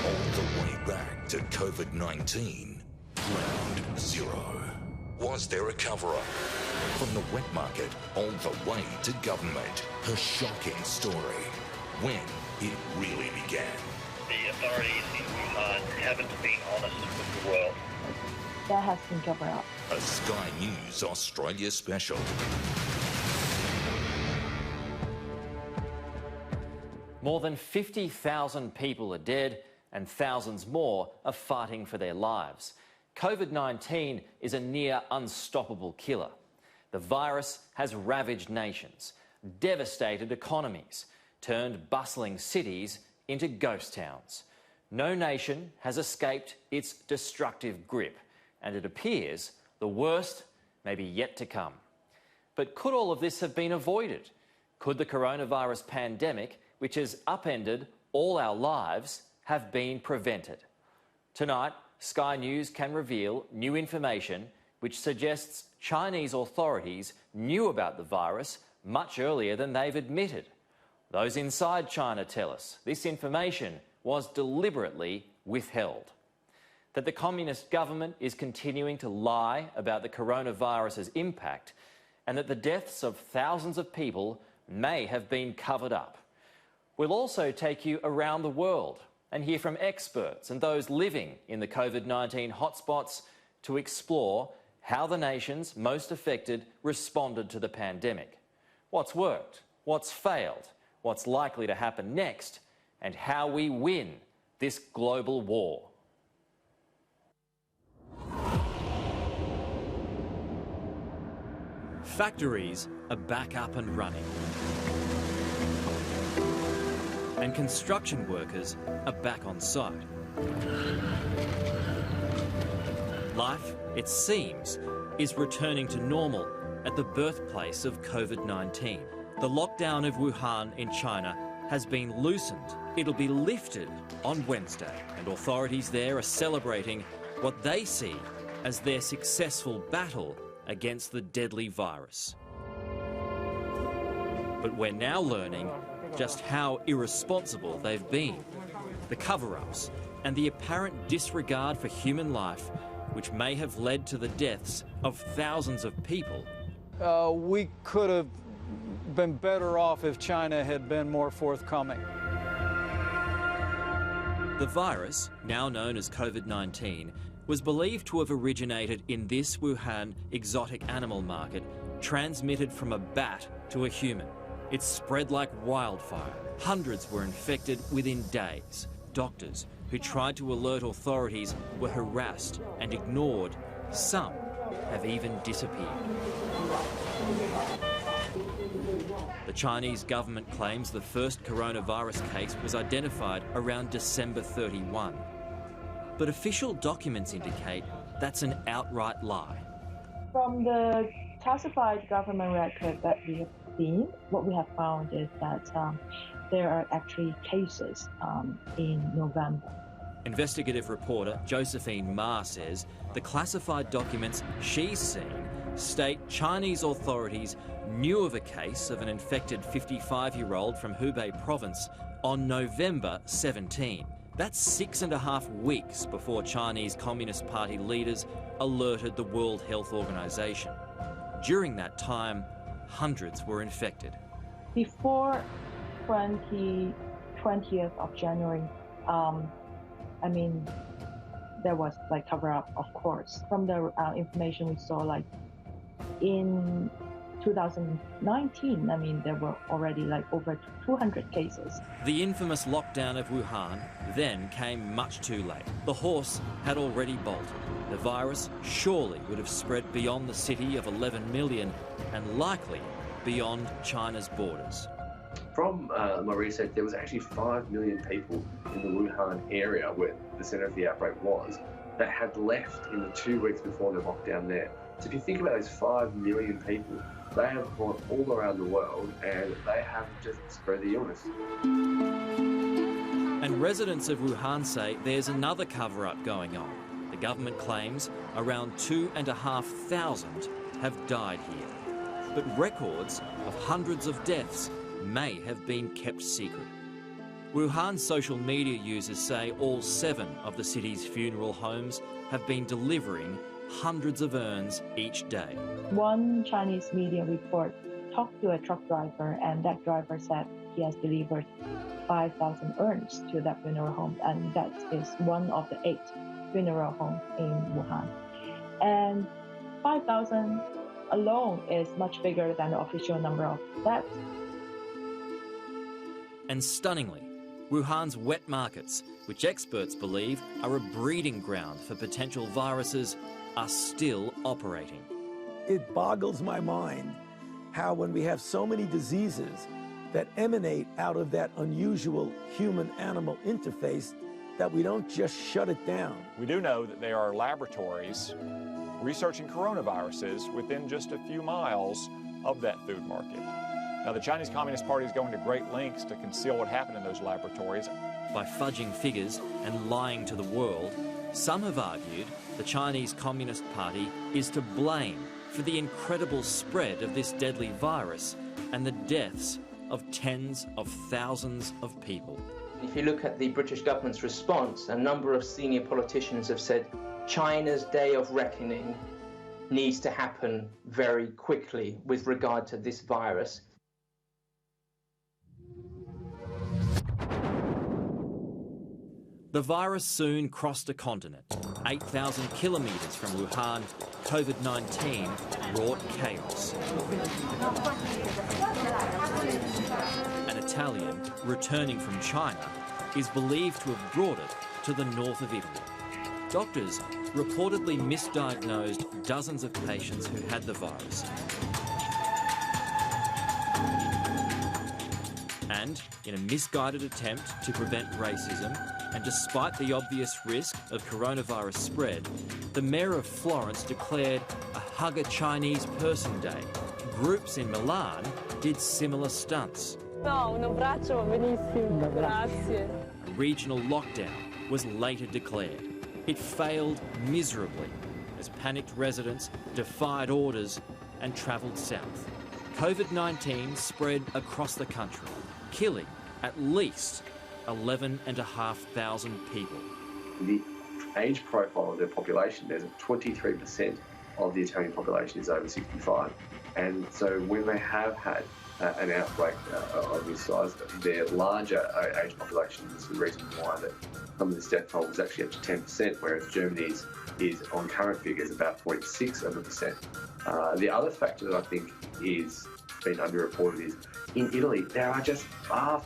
all the way back to COVID-19, ground zero. Was there a cover-up? From the wet market all the way to government, a shocking story. When it really began. The authorities in Wuhan haven't been honest with the world. That has been covered up. A Sky News Australia special. More than 50,000 people are dead and thousands more are fighting for their lives. COVID-19 is a near unstoppable killer. The virus has ravaged nations, devastated economies, turned bustling cities into ghost towns. No nation has escaped its destructive grip, and it appears the worst may be yet to come. But could all of this have been avoided? Could the coronavirus pandemic, which has upended all our lives, have been prevented? Tonight, Sky News can reveal new information which suggests Chinese authorities knew about the virus much earlier than they've admitted. Those inside China tell us this information was deliberately withheld. That the communist government is continuing to lie about the coronavirus's impact, and that the deaths of thousands of people may have been covered up. We'll also take you around the world and hear from experts and those living in the COVID-19 hotspots to explore how the nations most affected responded to the pandemic. What's worked, what's failed, what's likely to happen next, and how we win this global war. Factories are back up and running. And construction workers are back on site. Life, it seems, is returning to normal at the birthplace of COVID-19. The lockdown of Wuhan in China has been loosened. It'll be lifted on Wednesday, and authorities there are celebrating what they see as their successful battle against the deadly virus. But we're now learning just how irresponsible they've been. The cover-ups and the apparent disregard for human life, which may have led to the deaths of thousands of people. We could have been better off if China had been more forthcoming. The virus, now known as COVID-19, was believed to have originated in this Wuhan exotic animal market, transmitted from a bat to a human. It spread like wildfire. Hundreds were infected within days. Doctors who tried to alert authorities were harassed and ignored. Some have even disappeared. The Chinese government claims the first coronavirus case was identified around December 31. But official documents indicate that's an outright lie. From the classified government record that we have seen, what we have found is that there are actually cases in November. Investigative reporter Josephine Ma says the classified documents she's seen state Chinese authorities knew of a case of an infected 55-year-old from Hubei province on November 17. That's 6.5 weeks before Chinese Communist Party leaders alerted the World Health Organization. During that time, hundreds were infected. Before 20th of January, there was like cover-up, of course. From the information we saw, like in 2019, there were already like over 200 cases. The infamous lockdown of Wuhan then came much too late. The horse had already bolted. The virus surely would have spread beyond the city of 11 million and likely beyond China's borders. From my research, there was actually 5 million people in the Wuhan area where the centre of the outbreak was that had left in the 2 weeks before the lockdown there. So if you think about those 5 million people, they have gone all around the world and they have just spread the illness. And residents of Wuhan say there's another cover-up going on. The government claims around 2,500 have died here. But records of hundreds of deaths may have been kept secret. Wuhan social media users say all 7 of the city's funeral homes have been delivering hundreds of urns each day. One Chinese media report talked to a truck driver, and that driver said he has delivered 5,000 urns to that funeral home, and that is one of the 8 funeral homes in Wuhan. And 5,000 alone is much bigger than the official number of deaths. And stunningly, Wuhan's wet markets, which experts believe are a breeding ground for potential viruses, are still operating. It boggles my mind how when we have so many diseases that emanate out of that unusual human-animal interface, that we don't just shut it down. We do know that there are laboratories researching coronaviruses within just a few miles of that food market. Now, the Chinese Communist Party is going to great lengths to conceal what happened in those laboratories. By fudging figures and lying to the world, some have argued the Chinese Communist Party is to blame for the incredible spread of this deadly virus and the deaths of tens of thousands of people. If you look at the British government's response, a number of senior politicians have said China's day of reckoning needs to happen very quickly with regard to this virus. The virus soon crossed a continent. 8,000 kilometres from Wuhan, COVID-19 wrought chaos. An Italian returning from China is believed to have brought it to the north of Italy. Doctors reportedly misdiagnosed dozens of patients who had the virus. And in a misguided attempt to prevent racism, and despite the obvious risk of coronavirus spread, the mayor of Florence declared a Hug a Chinese Person Day. Groups in Milan did similar stunts. No, un abbraccio va benissimo, grazie. A regional lockdown was later declared. It failed miserably as panicked residents defied orders and travelled south. COVID-19 spread across the country, killing at least 11,500 people. The age profile of their population, there's 23% of the Italian population is over 65. And so when they have had an outbreak of this size, their larger age population is the reason why that some of this death toll was actually up to 10%, whereas Germany's is on current figures about 0.6%. The other factor that I think is been underreported is in Italy, there are just far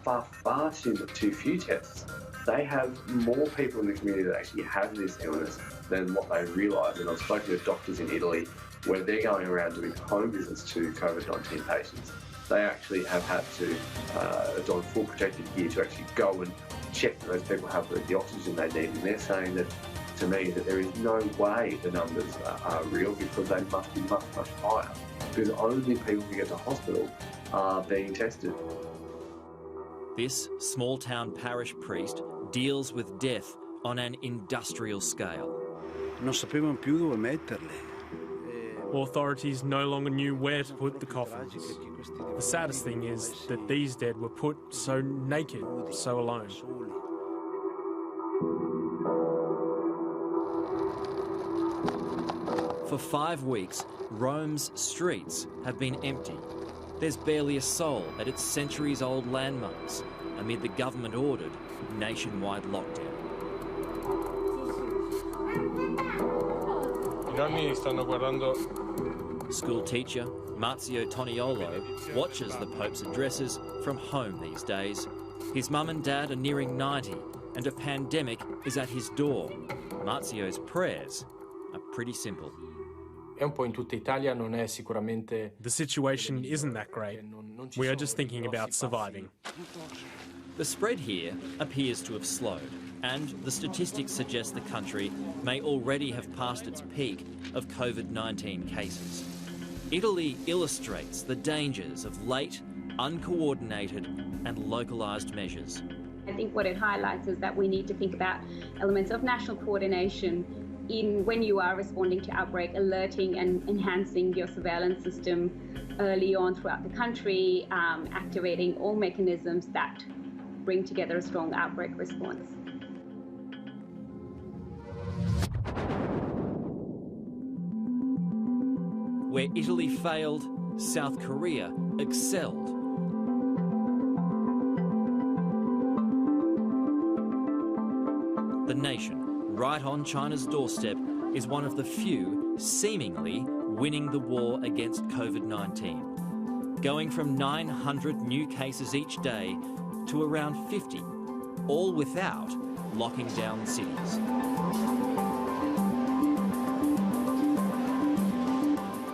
too few tests. They have more people in the community that actually have this illness than what they realise. And I've spoken to doctors in Italy where they're going around doing home visits to COVID-19 patients. They actually have had to don full protective gear to actually go and check that those people have the oxygen they need. And they're saying that, to me, that there is no way the numbers are real because they must be much higher. Because only people who get to hospital are being tested. This small-town parish priest deals with death on an industrial scale. Non sapevano più dove metterle. Authorities no longer knew where to put the coffins. The saddest thing is that these dead were put so naked, so alone. For 5 weeks, Rome's streets have been empty. There's barely a soul at its centuries-old landmarks amid the government-ordered nationwide lockdown. School teacher Marzio Toniolo watches the Pope's addresses from home these days. His mum and dad are nearing 90 and a pandemic is at his door. Marzio's prayers are pretty simple. The situation isn't that great. We are just thinking about surviving. The spread here appears to have slowed, and the statistics suggest the country may already have passed its peak of COVID-19 cases. Italy illustrates the dangers of late, uncoordinated and localised measures. I think what it highlights is that we need to think about elements of national coordination in when you are responding to outbreak, alerting and enhancing your surveillance system early on throughout the country, activating all mechanisms that bring together a strong outbreak response. Where Italy failed, South Korea excelled. The nation, right on China's doorstep, is one of the few seemingly winning the war against COVID-19. Going from 900 new cases each day to around 50, all without locking down cities.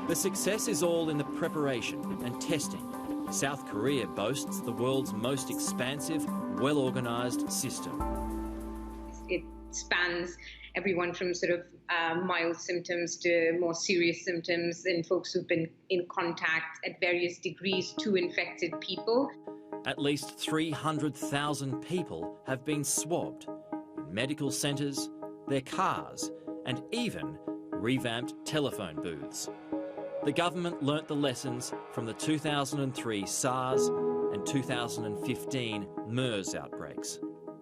The success is all in the preparation and testing. South Korea boasts the world's most expansive, well-organised system. It spans everyone from sort of mild symptoms to more serious symptoms in folks who've been in contact at various degrees to infected people. At least 300,000 people have been swabbed in medical centres, their cars, and even revamped telephone booths. The government learnt the lessons from the 2003 SARS and 2015 MERS outbreaks.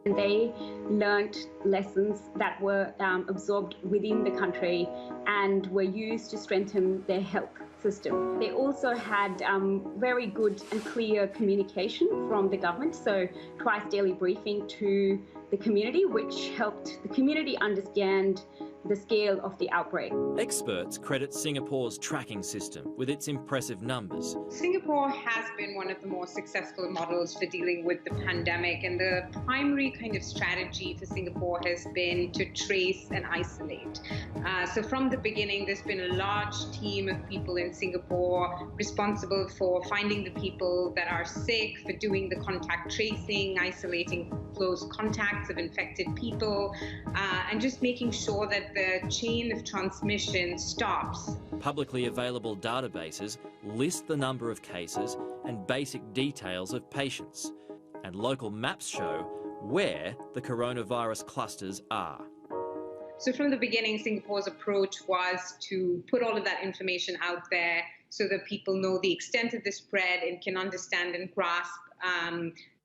And they learnt lessons that were absorbed within the country and were used to strengthen their health system. They also had very good and clear communication from the government, so twice daily briefing to the community, which helped the community understand the scale of the outbreak. Experts credit Singapore's tracking system with its impressive numbers. Singapore has been one of the more successful models for dealing with the pandemic, and the primary kind of strategy for Singapore has been to trace and isolate. So from the beginning, there's been a large team of people in Singapore responsible for finding the people that are sick, for doing the contact tracing, isolating close contacts of infected people, and just making sure that the chain of transmission stops. Publicly available databases list the number of cases and basic details of patients, and local maps show where the coronavirus clusters are. So from the beginning, Singapore's approach was to put all of that information out there so that people know the extent of the spread and can understand and grasp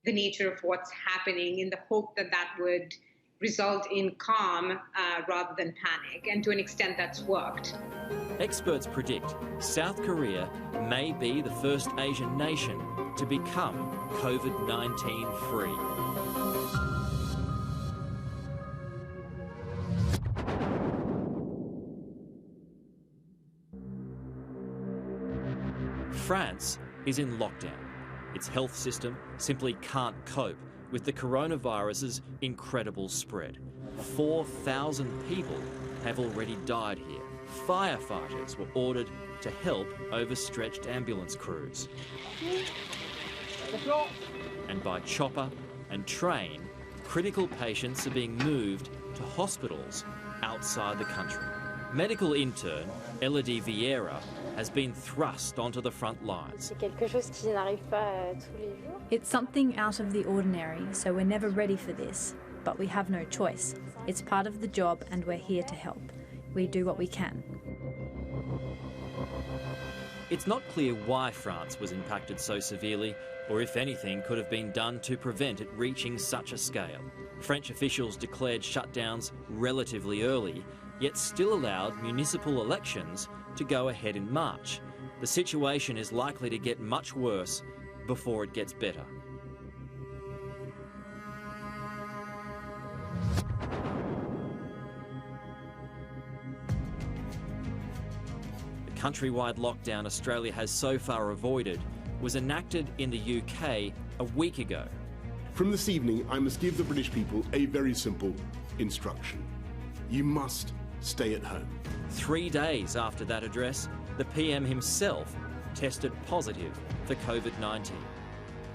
the nature of what's happening, in the hope that that would result in calm rather than panic, and to an extent that's worked. Experts predict South Korea may be the first Asian nation to become COVID-19 free. France is in lockdown. Its health system simply can't cope with the coronavirus's incredible spread. 4,000 people have already died here. Firefighters were ordered to help overstretched ambulance crews. And by chopper and train, critical patients are being moved to hospitals outside the country. Medical intern Elodie Vieira has been thrust onto the front lines. It's something out of the ordinary, so we're never ready for this. But we have no choice. It's part of the job and we're here to help. We do what we can. It's not clear why France was impacted so severely, or if anything could have been done to prevent it reaching such a scale. French officials declared shutdowns relatively early, yet still allowed municipal elections to go ahead in March. The situation is likely to get much worse before it gets better. The countrywide lockdown Australia has so far avoided was enacted in the UK a week ago. From this evening, I must give the British people a very simple instruction. You must stay at home. 3 days after that address, the PM himself tested positive for COVID-19.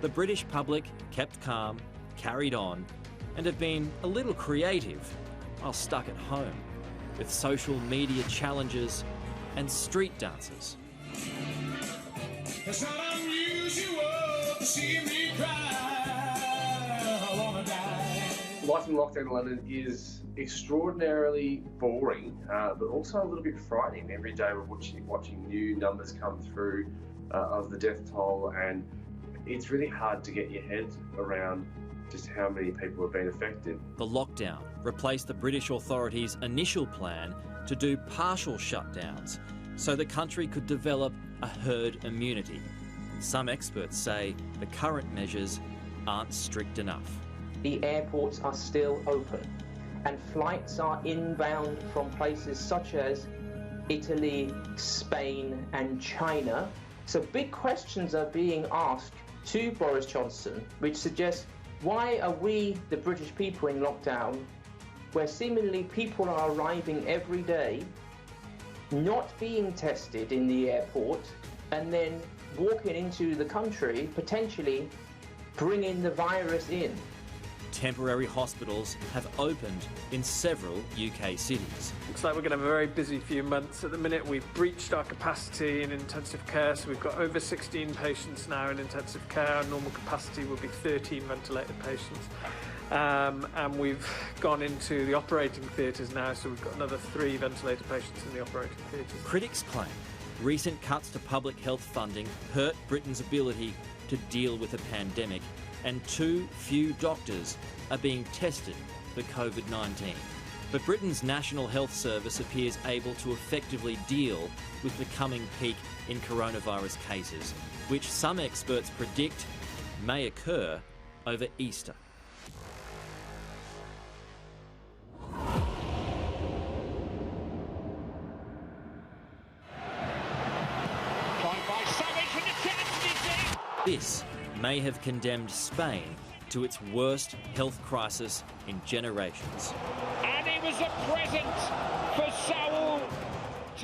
The British public kept calm, carried on, and have been a little creative while stuck at home, with social media challenges and street dances. It's not unusual to see me cry. I wanna die. Life in lockdown in London is extraordinarily boring, but also a little bit frightening. Every day we're watching new numbers come through of the death toll, and it's really hard to get your head around just how many people have been affected. The lockdown replaced the British authorities' initial plan to do partial shutdowns so the country could develop a herd immunity. Some experts say the current measures aren't strict enough. The airports are still open and flights are inbound from places such as Italy, Spain and China. So big questions are being asked to Boris Johnson, which suggests, why are we, the British people, in lockdown, where seemingly people are arriving every day, not being tested in the airport, and then walking into the country, potentially bringing the virus in? Temporary hospitals have opened in several UK cities. Looks like we're going to have a very busy few months. At the minute, we've breached our capacity in intensive care, so we've got over 16 patients now in intensive care. Our normal capacity will be 13 ventilated patients. And we've gone into the operating theatres now, so we've got another 3 ventilated patients in the operating theatres. Critics claim recent cuts to public health funding hurt Britain's ability to deal with the pandemic, and too few doctors are being tested for COVID-19. But Britain's National Health Service appears able to effectively deal with the coming peak in coronavirus cases, which some experts predict may occur over Easter. This may have condemned Spain to its worst health crisis in generations. And it was a present for Saul.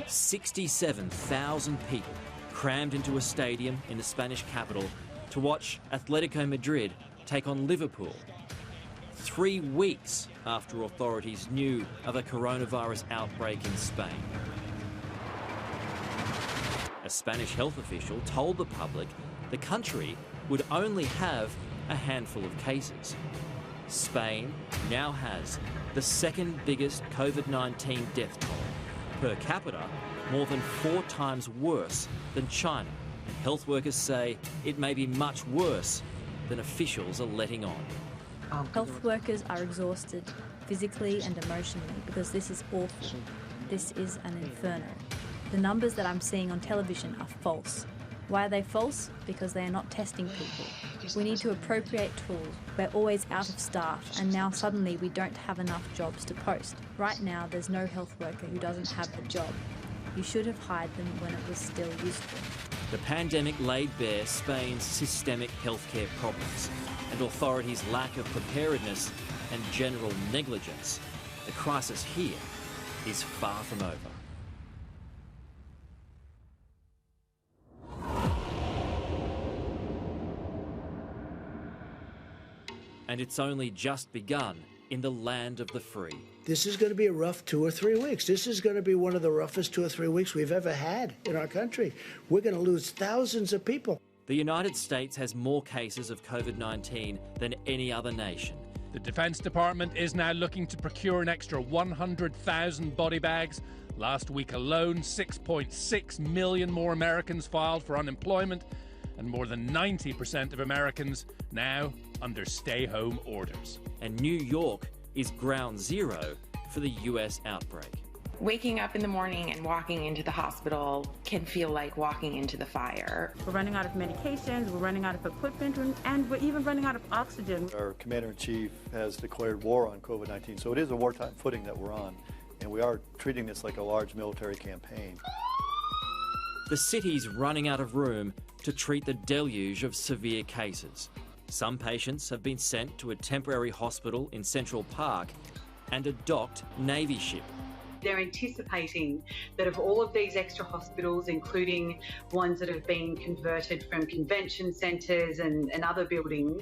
67,000 people crammed into a stadium in the Spanish capital to watch Atletico Madrid take on Liverpool. 3 weeks after authorities knew of a coronavirus outbreak in Spain. A Spanish health official told the public the country would only have a handful of cases. Spain now has the second biggest COVID-19 death toll. Per capita, more than 4 times worse than China. Health workers say it may be much worse than officials are letting on. Health workers are exhausted physically and emotionally because this is awful. This is an inferno. The numbers that I'm seeing on television are false. Why are they false? Because they are not testing people. We need to appropriate tools. We're always out of staff, and now suddenly we don't have enough jobs to post. Right now, there's no health worker who doesn't have a job. You should have hired them when it was still useful. The pandemic laid bare Spain's systemic healthcare problems and authorities' lack of preparedness and general negligence. The crisis here is far from over. And it's only just begun in the land of the free. This is going to be a rough 2 or 3 weeks. This is going to be one of the roughest 2 or 3 weeks we've ever had in our country. We're going to lose thousands of people. The United States has more cases of COVID-19 than any other nation. The Defense Department is now looking to procure an extra 100,000 body bags. Last week alone, 6.6 million more Americans filed for unemployment, and more than 90% of Americans now under stay-home orders. And New York is ground zero for the US outbreak. Waking up in the morning and walking into the hospital can feel like walking into the fire. We're running out of medications, we're running out of equipment, and we're even running out of oxygen. Our Commander-in-Chief has declared war on COVID-19, so it is a wartime footing that we're on, and we are treating this like a large military campaign. The city's running out of room to treat the deluge of severe cases. Some patients have been sent to a temporary hospital in Central Park and a docked Navy ship. They're anticipating that of all of these extra hospitals, including ones that have been converted from convention centres and other buildings,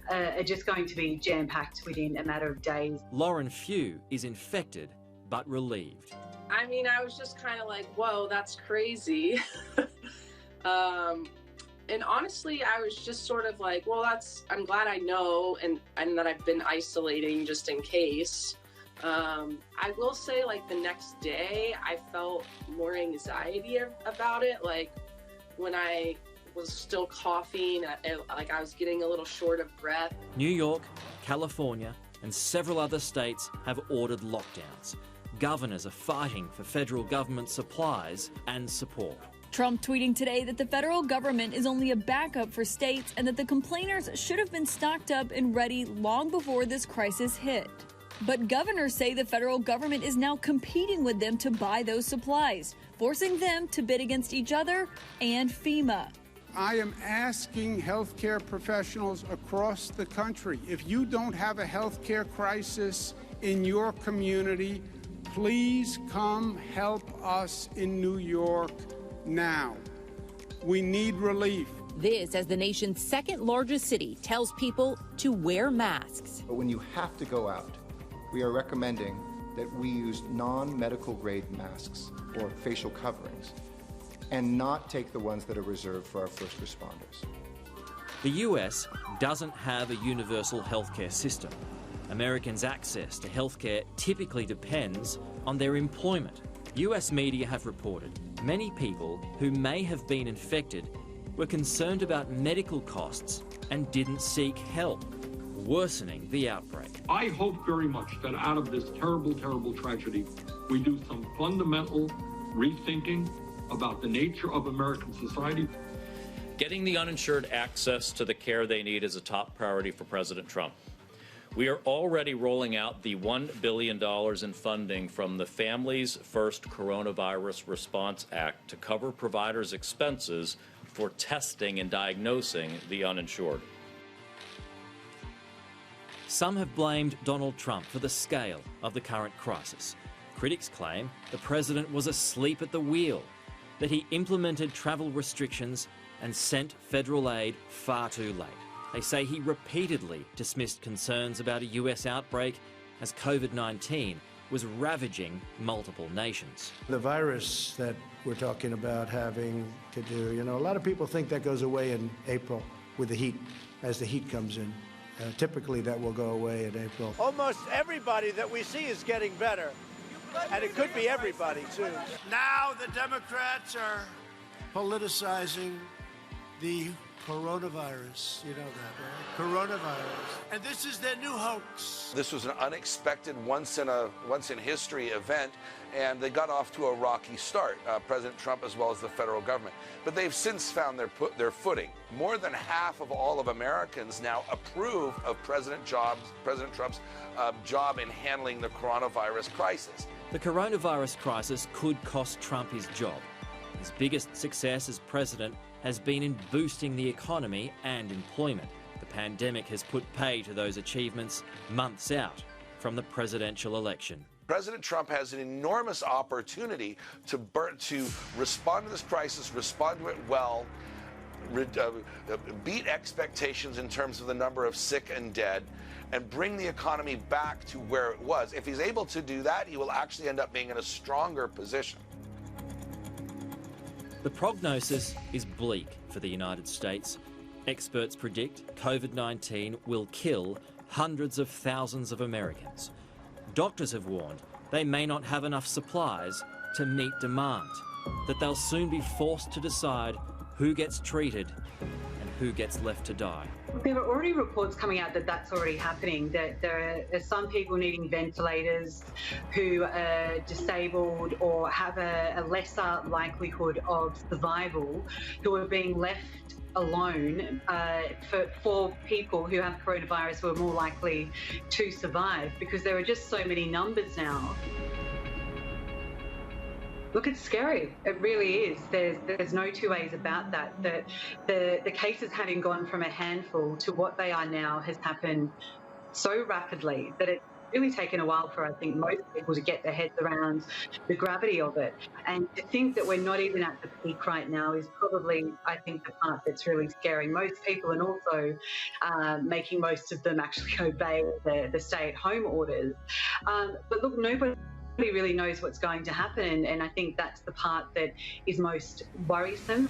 are just going to be jam-packed within a matter of days. Lauren Few is infected but relieved. I mean, I was just kind of like, whoa, that's crazy. And honestly, I was just sort of like, well, I'm glad I know and that I've been isolating just in case. I will say, like, the next day, I felt more anxiety about it. Like, when I was still coughing, like I was getting a little short of breath. New York, California, and several other states have ordered lockdowns. Governors are fighting for federal government supplies and support. Trump tweeting today that the federal government is only a backup for states and that the complainers should have been stocked up and ready long before this crisis hit. But governors say the federal government is now competing with them to buy those supplies, forcing them to bid against each other and FEMA. I am asking healthcare professionals across the country, if you don't have a healthcare crisis in your community, please come help us in New York now. We need relief. This as the nation's second largest city tells people to wear masks. But when you have to go out, we are recommending that we use non-medical grade masks or facial coverings and not take the ones that are reserved for our first responders. The US doesn't have a universal healthcare system. Americans' access to healthcare typically depends on their employment. US media have reported many people who may have been infected were concerned about medical costs and didn't seek help, worsening the outbreak. I hope very much that out of this terrible, terrible tragedy, we do some fundamental rethinking about the nature of American society. Getting the uninsured access to the care they need is a top priority for President Trump. We are already rolling out the $1 billion in funding from the Families First Coronavirus Response Act to cover providers' expenses for testing and diagnosing the uninsured. Some have blamed Donald Trump for the scale of the current crisis. Critics claim the president was asleep at the wheel, that he implemented travel restrictions and sent federal aid far too late. They say he repeatedly dismissed concerns about a US outbreak as COVID-19 was ravaging multiple nations. The virus that we're talking about having to do, a lot of people think that goes away in April with the heat, as the heat comes in. Typically that will go away in April. Almost everybody that we see is getting better. And it could be everybody, too. Now the Democrats are politicizing the coronavirus. You know that, right? Coronavirus. And this is their new hoax. This was an unexpected, once in history event, and they got off to a rocky start, President Trump as well as the federal government. But they've since found their footing. More than half of all of Americans now approve of President Trump's job in handling the coronavirus crisis. The coronavirus crisis could cost Trump his job. His biggest success as president has been in boosting the economy and employment. The pandemic has put pay to those achievements months out from the presidential election. President Trump has an enormous opportunity to respond to this crisis, respond to it well, beat expectations in terms of the number of sick and dead, and bring the economy back to where it was. If he's able to do that, he will actually end up being in a stronger position. The prognosis is bleak for the United States. Experts predict COVID-19 will kill hundreds of thousands of Americans. Doctors have warned they may not have enough supplies to meet demand, that they'll soon be forced to decide who gets treated and who gets left to die. There are already reports coming out that that's already happening, that there are some people needing ventilators who are disabled or have a lesser likelihood of survival, who are being left alone for people who have coronavirus who are more likely to survive, because there are just so many numbers now. Look, it's scary. It really is. There's no two ways about that. The cases having gone from a handful to what they are now has happened so rapidly that it's really taken a while for, I think, most people to get their heads around the gravity of it. And to think that we're not even at the peak right now is probably, I think, the part that's really scaring most people, and also making most of them actually obey the stay-at-home orders. But look, nobody really knows what's going to happen, and I think that's the part that is most worrisome.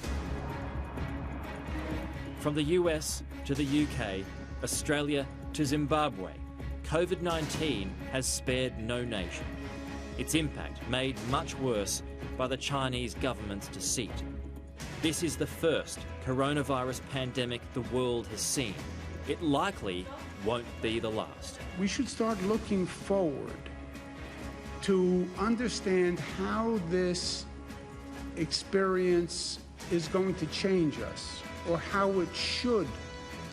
From the US to the UK, Australia to Zimbabwe, COVID-19 has spared no nation. Its impact made much worse by the Chinese government's deceit. This is the first coronavirus pandemic the world has seen. It likely won't be the last. We should start looking forward to understand how this experience is going to change us, or how it should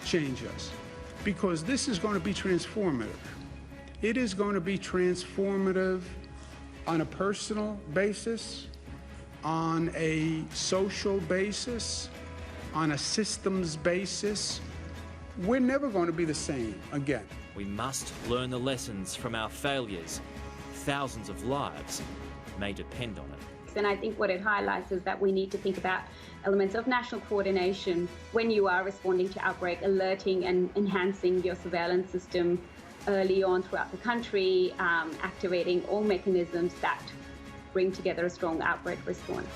change us, because this is going to be transformative. It is going to be transformative on a personal basis, on a social basis, on a systems basis. We're never going to be the same again. We must learn the lessons from our failures. Thousands of lives may depend on it. And I think what it highlights is that we need to think about elements of national coordination when you are responding to outbreak, alerting and enhancing your surveillance system early on throughout the country, activating all mechanisms that bring together a strong outbreak response.